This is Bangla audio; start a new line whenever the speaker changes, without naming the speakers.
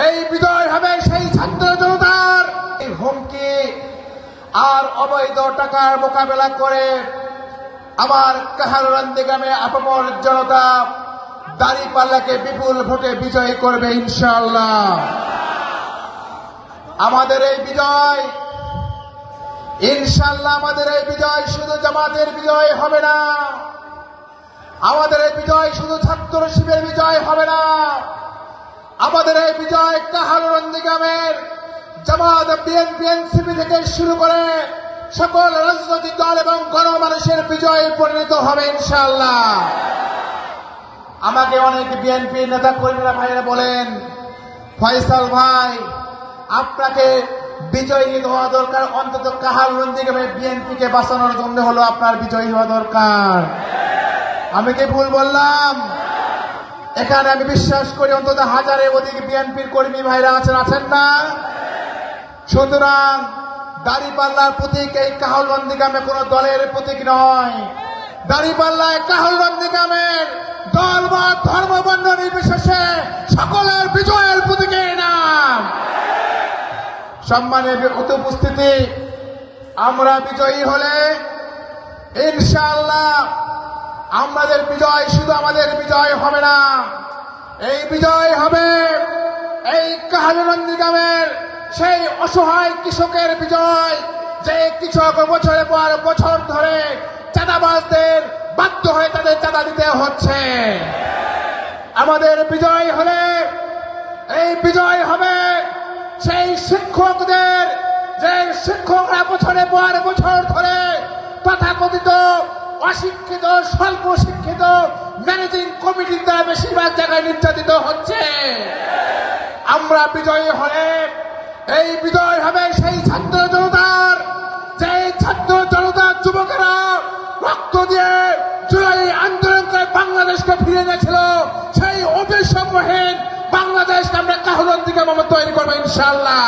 এই বিজয় হবে সেই ছাত্র জনতার। এই হুমকি আর অবৈধ টাকার মোকাবেলা করে আমার কাহারুরান্দি গ্রামে আপামর জনতা দাঁড়িপাল্লাকে বিপুল ভোটে বিজয়ী করবে ইনশাআল্লাহ। আমাদের এই বিজয় ইনশাআল্লাহ, আমাদের এই বিজয় শুধু জামাতের বিজয় হবে না, আমাদের এই বিজয় শুধু ছাত্র শিবিরের বিজয় হবে না, আমাদের এই বিজয় কাহারুরান্দি গ্রামের জামাত, বিএনপি, এনসিপি থেকে শুরু করে সকল রাজনৈতিক দল এবং গণমানুষের বিজয়ে পরিণত হবে ইনশাআল্লাহ। আমাকে অনেক বিএনপি নেতা কর্মীরা ভাইরা বলেন, ফয়সাল ভাই আপনাকে বিজয়ী হওয়া দরকার, অন্তত কাহারুরান্দি গ্রামে বিএনপিকে বাঁচানোর জন্য হলো আপনার বিজয়ী হওয়া দরকার। আমি কি ভুল বললাম? এখানে আমি বিশ্বাস করি অন্তত হাজারের অধিক বিএনপির কর্মী ভাইরা আছেন না? সুতরাং দাঁড়িপাল্লার প্রতীক এই কাহারুরান্দি গ্রামে কোন দলের প্রতীক নয়। দাঁড়িপাল্লায় কাহারুরান্দি গ্রামের দল বা ধর্ম বর্ণ নির্বিশেষে সকলের বিজয়ের প্রতীকের নাম। সম্মানের উপস্থিতি, আমরা বিজয়ী হলে ইনশাআল্লাহ আমাদের বিজয় শুধু আমাদের বিজয় হবে না, এই বিজয় হবে এই কাহারুরান্দি গ্রামের সেই অসহায় কৃষকের বিজয়, যে কৃষক বছরের পর বছর ধরে চাঁদাবাজদের বাধ্য হয়ে তাদের চাঁদা দিতে হচ্ছে। আমাদের বিজয় হলে এই বিজয় হবে সেই শিক্ষকদের, যে শিক্ষকরা বছরের পর বছর ধরে তথাকথিত অশিক্ষিত, স্বল্প শিক্ষিত ম্যানেজিং কমিটির দ্বারা বেশিরভাগ জায়গায় নির্যাতিত হচ্ছে। আমরা বিজয়ী হলে এই বিজয় হবে সেই ছাত্র জনতার, যে ছাত্র জনতার যুবকেরা রক্ত দিয়ে জুলাই আন্দোলন করে বাংলাদেশকে ফিরে এনেছিল, সেই অবিশ্বাসহীন বাংলাদেশকে আমরা কাহারুরান্দি গ্রামে তৈরি করবো ইনশাআল্লাহ।